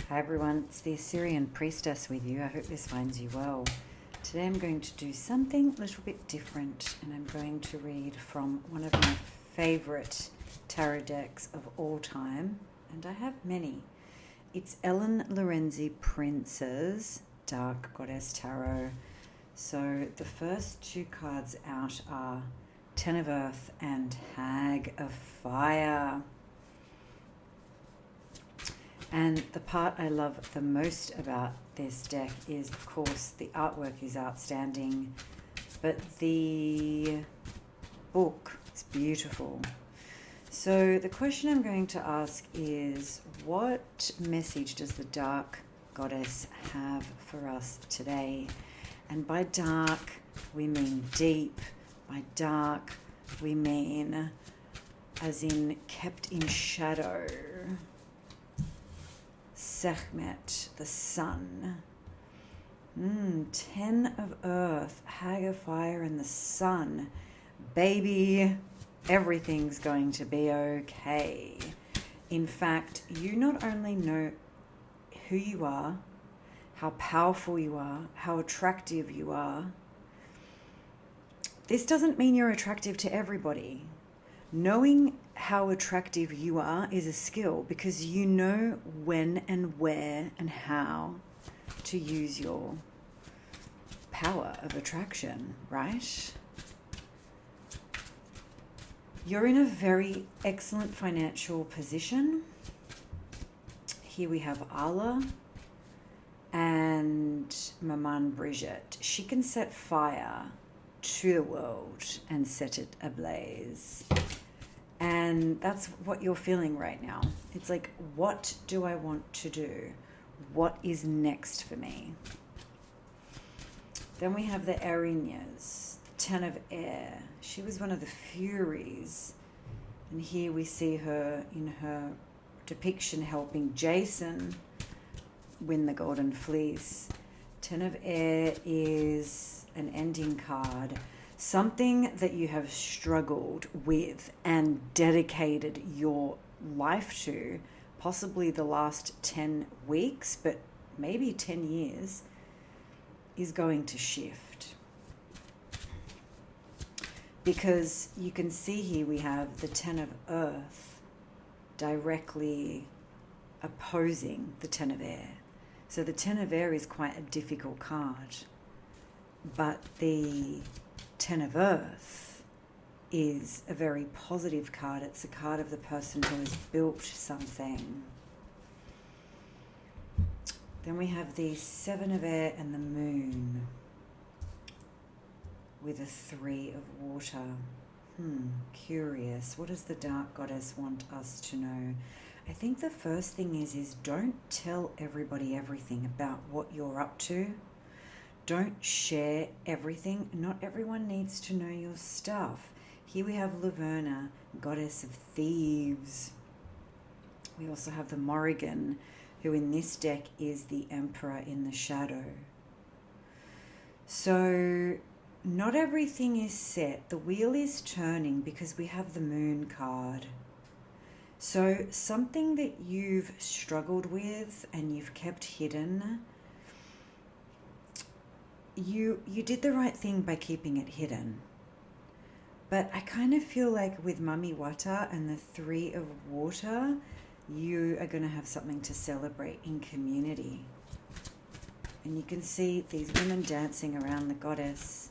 Hi everyone, it's the Assyrian priestess with you. I hope this finds you well. Today I'm going to do something a little bit different, and I'm going to read from one of my favorite tarot decks of all time, and I have many. It's Lorenzi-Prince's Dark Goddess Tarot. So the first two cards out are Ten of Earth and Hag of Fire. And the part I love the most about this deck is, of course, the artwork is outstanding, but the book is beautiful. So the question I'm going to ask is, what message does the Dark Goddess have for us today? And by dark, we mean deep. By dark, we mean as in kept in shadow. Sekhmet, the sun. Ten of Earth, Hag of Fire, and the sun. Baby, everything's going to be okay. In fact, you not only know who you are, how powerful you are, how attractive you are. This doesn't mean you're attractive to everybody. Knowing how attractive you are is a skill, because you know when and where and how to use your power of attraction, right? You're in a very excellent financial position. Here we have Allah and Maman Brigitte. She can set fire to the world and set it ablaze. And that's what you're feeling right now. It's like, what do I want to do? What is next for me? Then we have the Erinyes, Ten of Air. She was one of the Furies. And here we see her in her depiction helping Jason win the Golden Fleece. Ten of Air is an ending card. Something that you have struggled with and dedicated your life to, possibly the last 10 weeks, but maybe 10 years, is going to shift. Because you can see here we have the Ten of Earth directly opposing the Ten of Air. So the Ten of Air is quite a difficult card, but the Ten of Earth is a very positive card. It's a card of the person who has built something. Then we have the Seven of Air and the Moon with a Three of Water. Curious. What does the Dark Goddess want us to know? I think the first thing is don't tell everybody everything about what you're up to. Don't share everything. Not everyone needs to know your stuff. Here we have Laverna, Goddess of Thieves. We also have the Morrigan, who in this deck is the Emperor in the shadow. So not everything is set. The wheel is turning because we have the Moon card. So something that you've struggled with and you've kept hidden, you did the right thing by keeping it hidden. But I kind of feel like with Mummy Wata and the Three of Water, you are going to have something to celebrate in community. And you can see these women dancing around the goddess.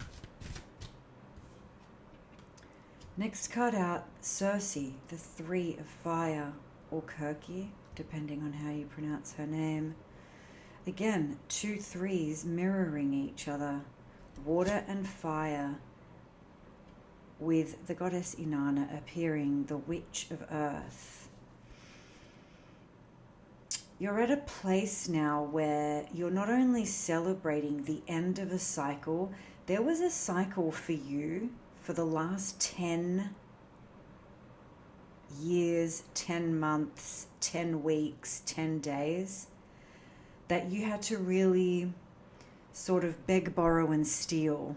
Next card out, Circe, the Three of Fire, or Kirky, depending on how you pronounce her name. Again, two threes mirroring each other, water and fire, with the goddess Inanna appearing, the Witch of Earth. You're at a place now where you're not only celebrating the end of a cycle. There was a cycle for you for the last 10 years, 10 months, 10 weeks, 10 days, that you had to really sort of beg, borrow, and steal,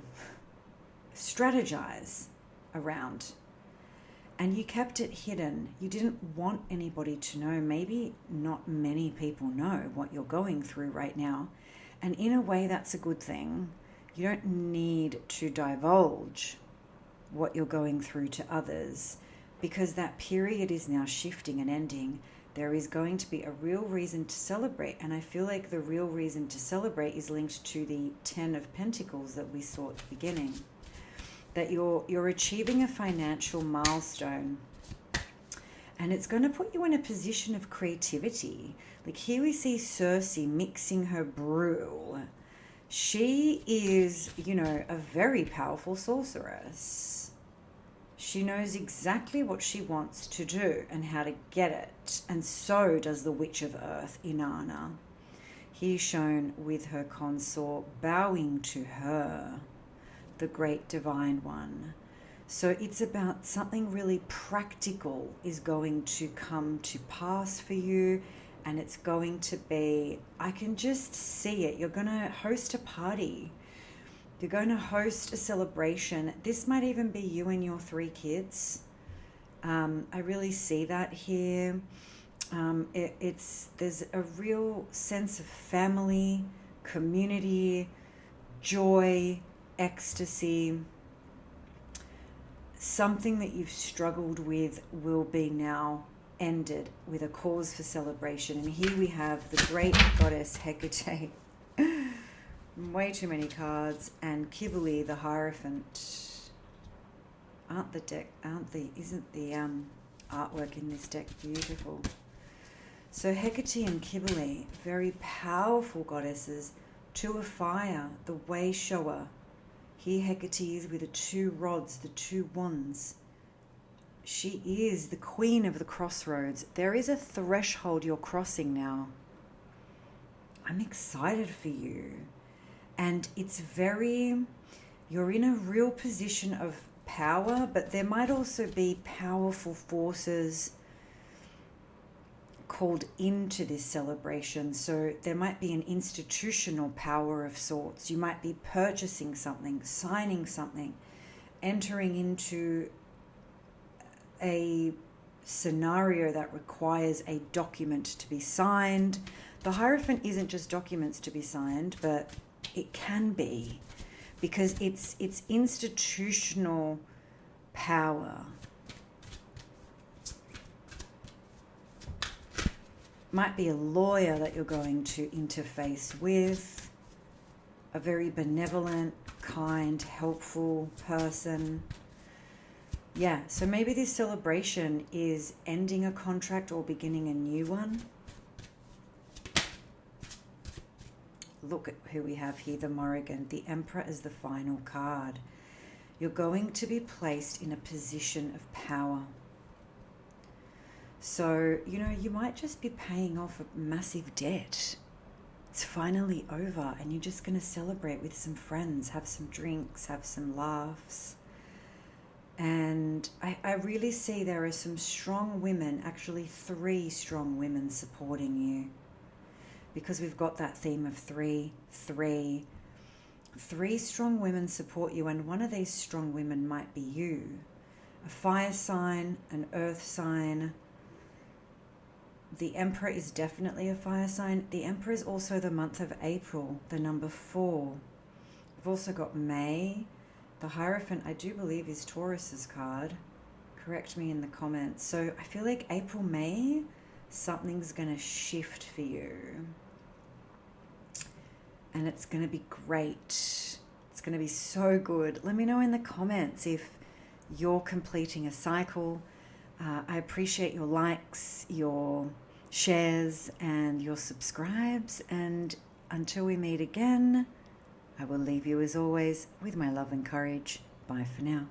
strategize around. and you kept it hidden. You didn't want anybody to know. Maybe not many people know what you're going through right now. And in a way, that's a good thing. You don't need to divulge what you're going through to others, because that period is now shifting and ending. There is going to be a real reason to celebrate. And I feel like the real reason to celebrate is linked to the 10 of Pentacles that we saw at the beginning. That you're achieving a financial milestone, and it's going to put you in a position of creativity. Like here we see Circe mixing her brew. She is, a very powerful sorceress. She knows exactly what she wants to do and how to get it. And so does the Witch of Earth, Inanna. Here shown with her consort bowing to her, the great divine one. So it's about something really practical is going to come to pass for you, and it's going to be, I can just see it. You're going to host a party. You're going to host a celebration. This might even be you and your 3 kids. I really see that here. There's a real sense of family, community, joy, ecstasy. Something that you've struggled with will be now ended with a cause for celebration. And here we have the great goddess Hecate. Way too many cards. And Kibali, the Hierophant. Isn't the artwork in this deck beautiful? So Hecate and Kibali, very powerful goddesses. 2 of fire, the way shower. Here Hecate is with the 2 rods, the 2 wands. She is the queen of the crossroads. There is a threshold you're crossing now. I'm excited for you. And it's you're in a real position of power, but there might also be powerful forces called into this celebration. So there might be an institutional power of sorts. You might be purchasing something, signing something, entering into a scenario that requires a document to be signed. The Hierophant isn't just documents to be signed, but it can be, because it's institutional power. Might be a lawyer that you're going to interface with, a very benevolent, kind, helpful person. Yeah, so maybe this celebration is ending a contract or beginning a new one. Look at who we have here, the Morrigan. The Emperor is the final card. You're going to be placed in a position of power. So, you might just be paying off a massive debt. It's finally over, and you're just going to celebrate with some friends, have some drinks, have some laughs. And I really see there are some strong women, actually 3 strong women supporting you. Because we've got that theme of 3. 3 strong women support you, and one of these strong women might be you. A fire sign, an earth sign. The Emperor is definitely a fire sign. The Emperor is also the month of April, the number 4. We've also got May. The Hierophant, I do believe, is Taurus's card. Correct me in the comments. So I feel like April, May, something's going to shift for you. And it's going to be great. It's going to be so good. Let me know in the comments if you're completing a cycle. I appreciate your likes, your shares, and your subscribes. And until we meet again, I will leave you as always with my love and courage. Bye for now.